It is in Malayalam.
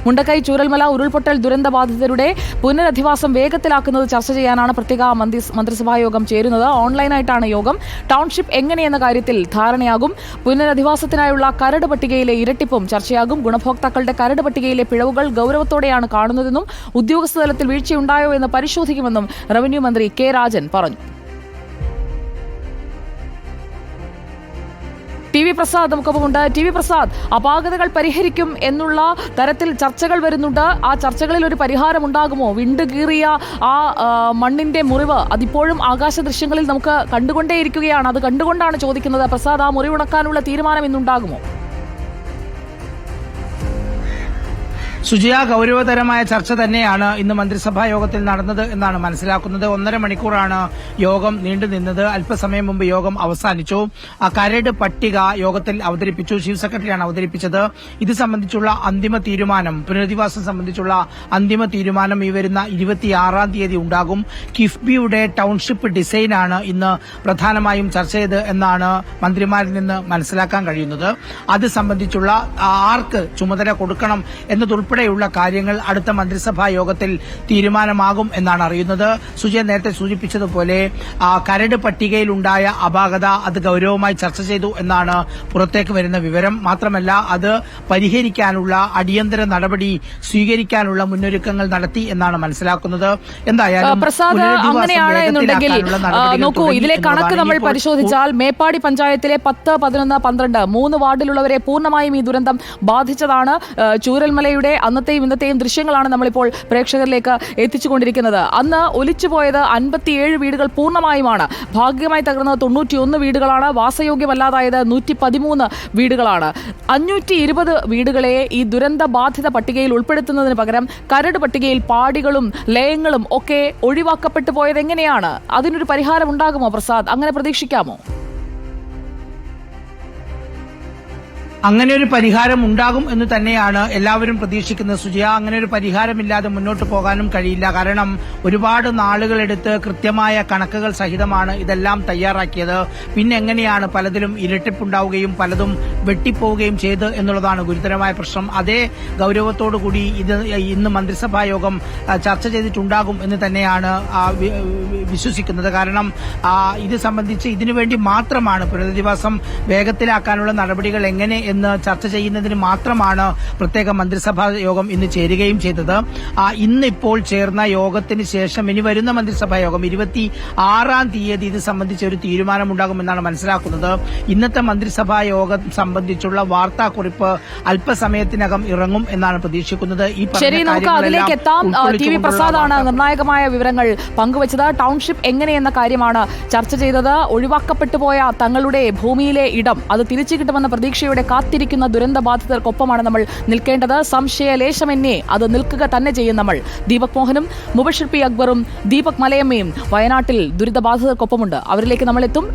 മുണ്ടക്കൈ ചൂരൽമല ഉരുൾപൊട്ടൽ ദുരന്തബാധിതരുടെ പുനരധിവാസം വേഗത്തിലാക്കുന്നത് ചർച്ച ചെയ്യാനാണ് പ്രത്യേക മന്ത്രിസഭായോഗം ചേരുന്നത്. ഓൺലൈനായിട്ടാണ് യോഗം. ടൗൺഷിപ്പ് എങ്ങനെയെന്ന കാര്യത്തിൽ ധാരണയാകും. പുനരധിവാസത്തിനായുള്ള കരട് പട്ടികയിലെ ഇരട്ടിപ്പും ചർച്ചയാകും. ഗുണഭോക്താക്കളുടെ കരട് പട്ടികയിലെ പിഴവുകൾ ഗൗരവത്തോടെയാണ് കാണുന്നതെന്നും ഉദ്യോഗസ്ഥ തലത്തിൽ വീഴ്ചയുണ്ടായോ എന്ന് പരിശോധിക്കുമെന്നും റവന്യൂ മന്ത്രി കെ രാജൻ പറഞ്ഞു. ടി വി പ്രസാദ് നമുക്കൊപ്പമുണ്ട്. ടി വി പ്രസാദ്, അപാകതകൾ പരിഹരിക്കും എന്നുള്ള തരത്തിൽ ചർച്ചകൾ വരുന്നുണ്ട്. ആ ചർച്ചകളിൽ ഒരു പരിഹാരം ഉണ്ടാകുമോ? വിണ്ടുകീറിയ ആ മണ്ണിന്റെ മുറിവ് അതിപ്പോഴും ആകാശ ദൃശ്യങ്ങളിൽ നമുക്ക് കണ്ടുകൊണ്ടേയിരിക്കുകയാണ്. അത് കണ്ടുകൊണ്ടാണ് ചോദിക്കുന്നത്. പ്രസാദ്, ആ മുറിവുണക്കാനുള്ള തീരുമാനം ഇന്നുണ്ടാകുമോ? സുജയ, ഗൗരവതരമായ ചർച്ച തന്നെയാണ് ഇന്ന് മന്ത്രിസഭാ യോഗത്തിൽ നടന്നത് എന്നാണ് മനസ്സിലാക്കുന്നത്. 1.5 മണിക്കൂറാണ് യോഗം നീണ്ടുനിന്നത്. അല്പസമയം മുമ്പ് യോഗം അവസാനിച്ചു. ആ കരട് പട്ടിക യോഗത്തിൽ അവതരിപ്പിച്ചു. ചീഫ് സെക്രട്ടറിയാണ് അവതരിപ്പിച്ചത്. ഇത് സംബന്ധിച്ചുള്ള അന്തിമ തീരുമാനം, പുനരധിവാസം സംബന്ധിച്ചുള്ള അന്തിമ തീരുമാനം ഈ വരുന്ന 26-ാം തീയതി ഉണ്ടാകും. കിഫ്ബിയുടെ ടൌൺഷിപ്പ് ഡിസൈനാണ് ഇന്ന് പ്രധാനമായും ചർച്ച ചെയ്ത് എന്നാണ് മന്ത്രിമാരിൽ നിന്ന് മനസ്സിലാക്കാൻ കഴിയുന്നത്. അത് സംബന്ധിച്ചുള്ള ആർക്ക് ചുമതല കൊടുക്കണം എന്നതുൾപ്പെടെയുള്ള കാര്യങ്ങൾ അടുത്ത മന്ത്രിസഭാ യോഗത്തിൽ തീരുമാനമാകും എന്നാണ് അറിയുന്നത്. സുജയ നേരത്തെ സൂചിപ്പിച്ചതുപോലെ കരട് പട്ടികയിലുണ്ടായ അപാകത അത് ഗൌരവമായി ചർച്ച ചെയ്തു എന്നാണ് പുറത്തേക്ക് വരുന്ന വിവരം. മാത്രമല്ല, അത് പരിഹരിക്കാനുള്ള അടിയന്തര നടപടി സ്വീകരിക്കാനുള്ള മുന്നൊരുക്കങ്ങൾ നടത്തി എന്നാണ് മനസ്സിലാക്കുന്നത്. എന്തായാലും പ്രസാദ്, അങ്ങനെയാണ് എന്നുണ്ടെങ്കിൽ നോക്കൂ, ഇതിലെ കണക്ക് നമ്മൾ പരിശോധിച്ചാൽ മേപ്പാടി പഞ്ചായത്തിലെ 10, 11, 12 3 വാർഡിലുള്ളവരെ പൂർണ്ണമായും ഈ ദുരന്തം ബാധിച്ചതാണ്. ചൂരൽമലയുടെ അന്നത്തെയും ഇന്നത്തെയും ദൃശ്യങ്ങളാണ് നമ്മളിപ്പോൾ പ്രേക്ഷകരിലേക്ക് എത്തിച്ചുകൊണ്ടിരിക്കുന്നത്. അന്ന് ഒലിച്ചുപോയത് 57 വീടുകൾ പൂർണ്ണമായുമാണ്. ഭാഗികമായി തകർന്നത് 91 വീടുകളാണ്. വാസയോഗ്യമല്ലാതായത് 113 വീടുകളാണ്. 520 വീടുകളെ ഈ ദുരന്ത ബാധിത പട്ടികയിൽ ഉൾപ്പെടുത്തുന്നതിന് പകരം കരട് പട്ടികയിൽ പാടികളും ലയങ്ങളും ഒക്കെ ഒഴിവാക്കപ്പെട്ടു പോയത് എങ്ങനെയാണ്? അതിനൊരു പരിഹാരം ഉണ്ടാകുമോ പ്രസാദ്? അങ്ങനെ പ്രതീക്ഷിക്കാമോ? അങ്ങനെ ഒരു പരിഹാരം ഉണ്ടാകും എന്ന് തന്നെയാണ് എല്ലാവരും പ്രതീക്ഷിക്കുന്നത് സുജയ. അങ്ങനെ ഒരു പരിഹാരമില്ലാതെ മുന്നോട്ട് പോകാനും കഴിയില്ല. കാരണം ഒരുപാട് നാളുകളെടുത്ത് കൃത്യമായ കണക്കുകൾ സഹിതമാണ് ഇതെല്ലാം തയ്യാറാക്കിയത്. പിന്നെ എങ്ങനെയാണ് പലതിലും ഇരട്ടിപ്പുണ്ടാവുകയും പലതും വെട്ടിപ്പോവുകയും ചെയ്ത് എന്നുള്ളതാണ് ഗുരുതരമായ പ്രശ്നം. അതേ ഗൌരവത്തോടുകൂടി ഇത് ഇന്ന് മന്ത്രിസഭാ യോഗം ചർച്ച ചെയ്തിട്ടുണ്ടാകും എന്ന് തന്നെയാണ് വിശ്വസിക്കുന്നത്. കാരണം ഇത് സംബന്ധിച്ച് ഇതിനുവേണ്ടി മാത്രമാണ് പുനരധിവാസം വേഗത്തിലാക്കാനുള്ള നടപടികൾ എങ്ങനെ എന്ന് ചർച്ച ചെയ്യുന്നതിന് മാത്രമാണ് പ്രത്യേക മന്ത്രിസഭാ യോഗം ഇന്ന് ചേരുകയും ചെയ്തത്. ഇന്നിപ്പോൾ ചേർന്ന യോഗത്തിന് ശേഷം ഇനി വരുന്ന മന്ത്രിസഭാ യോഗം 26-ാം തീയതി ഇത് സംബന്ധിച്ച ഒരു തീരുമാനമുണ്ടാകുമെന്നാണ് മനസ്സിലാക്കുന്നത്. ഇന്നത്തെ മന്ത്രിസഭാ യോഗം സംബന്ധിച്ചുള്ള വാർത്താക്കുറിപ്പ് അല്പസമയത്തിനകം ഇറങ്ങും എന്നാണ് പ്രതീക്ഷിക്കുന്നത്. ശരി, നമുക്ക് അതിലേക്ക് എത്താം. ടി വി പ്രസാദാണ് നിർണായകമായ വിവരങ്ങൾ പങ്കുവച്ചത്. ടൗൺഷിപ്പ് എങ്ങനെയെന്ന കാര്യമാണ് ചർച്ച ചെയ്തത്. ഒഴിവാക്കപ്പെട്ടു പോയ തങ്ങളുടെ ഭൂമിയിലെ ഇടം അത് തിരിച്ചു കിട്ടുമെന്ന പ്രതീക്ഷയുടെ കാത്തിരിക്കുന്ന ദുരന്തബാധിതർക്കൊപ്പമാണ് നമ്മൾ നിൽക്കേണ്ടത്. സംശയലേശമെന്നേ അത് നിൽക്കുക തന്നെ ചെയ്യും നമ്മൾ. ദീപക് മോഹനും മുബഷിർ പി അക്ബറും ദീപക് മലയമ്മയും വയനാട്ടിൽ ദുരിതബാധിതർക്കൊപ്പമുണ്ട്. അവരിലേക്ക് നമ്മൾ എത്തും.